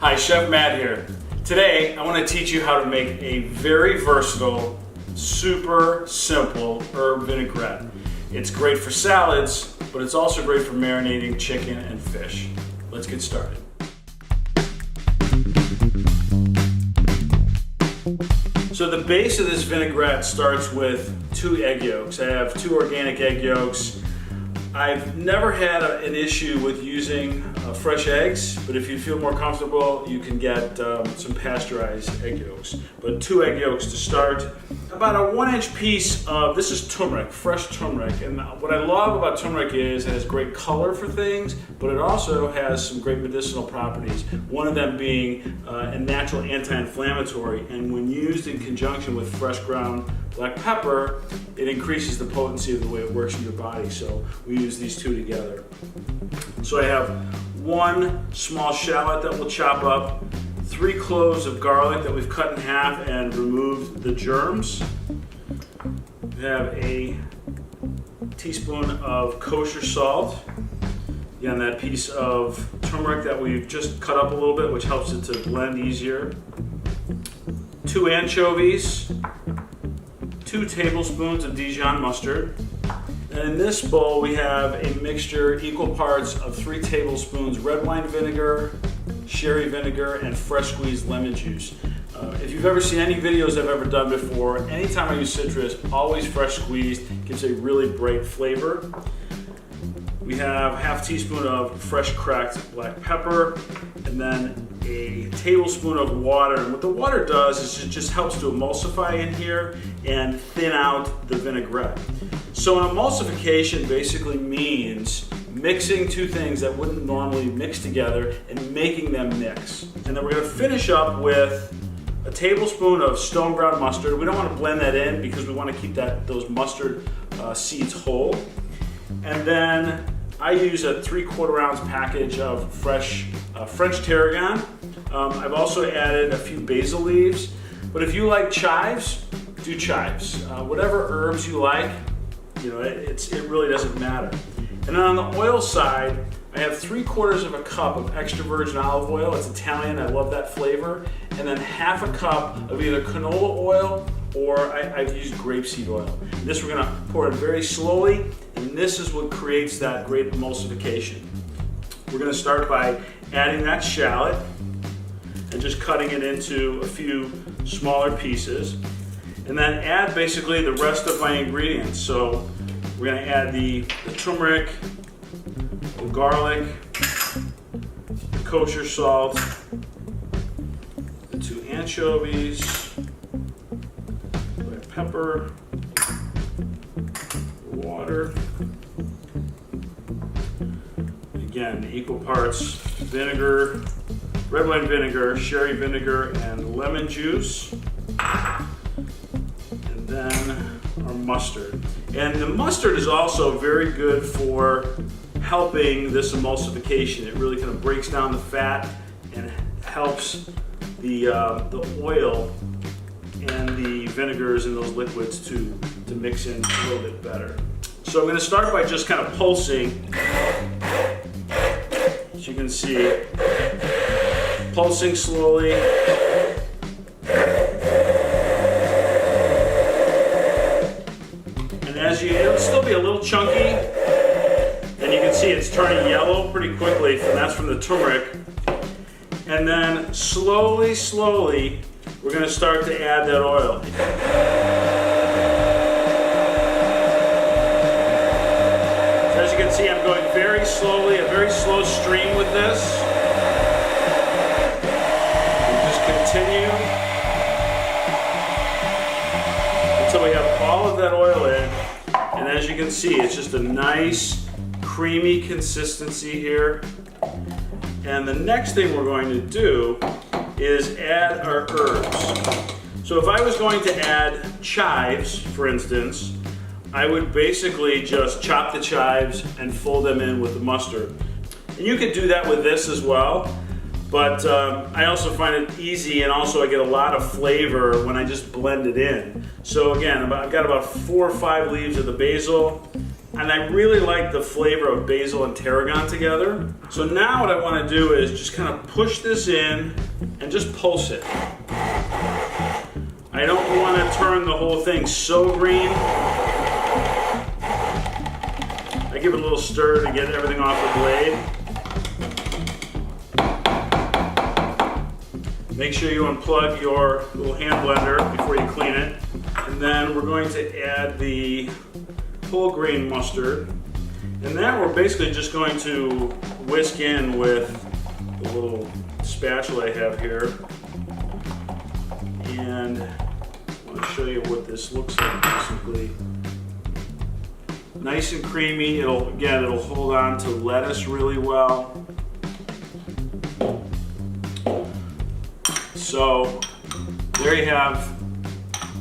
Hi, Chef Matt here. Today, I want to teach you how to make a very versatile, super simple herb vinaigrette. It's great for salads, but it's also great for marinating chicken and fish. Let's get started. So the base of this vinaigrette starts with 2 egg yolks. I have 2 organic egg yolks. I've never had an issue with using fresh eggs, but if you feel more comfortable, you can get some pasteurized egg yolks. But 2 egg yolks to start. About a 1-inch piece of, this is turmeric, fresh turmeric. And what I love about turmeric is it has great color for things, but it also has some great medicinal properties. One of them being a natural anti-inflammatory, and when used in conjunction with fresh ground black pepper, it increases the potency of the way it works in your body. So we use these 2 together. So I have 1 small shallot that we'll chop up, 3 cloves of garlic that we've cut in half and removed the germs. We have a teaspoon of kosher salt. Again, that piece of turmeric that we've just cut up a little bit, which helps it to blend easier. 2 anchovies. 2 tablespoons of Dijon mustard. And in this bowl we have a mixture equal parts of 3 tablespoons red wine vinegar, sherry vinegar, and fresh squeezed lemon juice. If you've ever seen any videos I've ever done before, anytime I use citrus, always fresh squeezed, gives a really bright flavor. We have ½ teaspoon of fresh cracked black pepper, and then a tablespoon of water. And what the water does is it just helps to emulsify in here and thin out the vinaigrette. So an emulsification basically means mixing 2 things that wouldn't normally mix together and making them mix. And then we're going to finish up with a tablespoon of stone ground mustard. We don't want to blend that in because we want to keep those mustard seeds whole. And then I use a 3/4 ounce package of fresh French tarragon. I've also added a few basil leaves, but if you like chives, do chives. Whatever herbs you like, it really doesn't matter. And then on the oil side, I have 3/4 cup of extra virgin olive oil. It's Italian, I love that flavor. And then ½ a cup of either canola oil or I've used grapeseed oil. This we're gonna pour it very slowly, and this is what creates that great emulsification. We're gonna start by adding that shallot and just cutting it into a few smaller pieces. And then add basically the rest of my ingredients. So we're gonna add the turmeric, the garlic, the kosher salt, the 2 anchovies, pepper, water, again equal parts vinegar, red wine vinegar, sherry vinegar, and lemon juice, and then our mustard. And the mustard is also very good for helping this emulsification. It really kind of breaks down the fat and helps the oil and the vinegars and those liquids to mix in a little bit better. So I'm going to start by just kind of pulsing. As you can see, pulsing slowly. And it'll still be a little chunky, and you can see it's turning yellow pretty quickly, and that's from the turmeric. And then slowly, we're going to start to add that oil. So as you can see, I'm going very slowly, a very slow stream with this. And just continue until we have all of that oil in. And as you can see, it's just a nice, creamy consistency here. And the next thing we're going to do is add our herbs. So if I was going to add chives, for instance, I would basically just chop the chives and fold them in with the mustard. And you could do that with this as well, but I also find it easy, and also I get a lot of flavor when I just blend it in. So again, I've got about 4 or 5 leaves of the basil, And I really like the flavor of basil and tarragon together. So now what I want to do is just kind of push this in and just pulse it. I don't want to turn the whole thing so green. I give it a little stir to get everything off the blade. Make sure you unplug your little hand blender before you clean it. And then we're going to add the whole grain mustard. And then we're basically just going to whisk in with the little spatula I have here. And I'll show you what this looks like basically. Nice and creamy. It'll hold on to lettuce really well. So there you have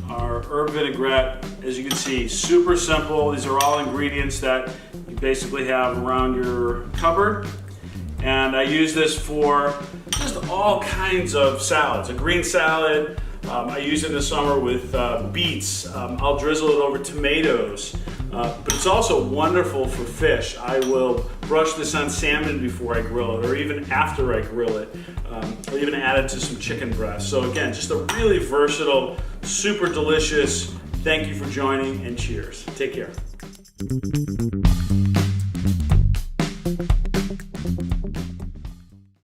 our herb vinaigrette. As you can see, super simple. These are all ingredients that you basically have around your cupboard. And I use this for just all kinds of salads. A green salad, I use it in the summer with beets. I'll drizzle it over tomatoes. But it's also wonderful for fish. I will brush this on salmon before I grill it, or even after I grill it. I'll even add it to some chicken breast. So again, just a really versatile, super delicious. Thank you for joining, and cheers. Take care.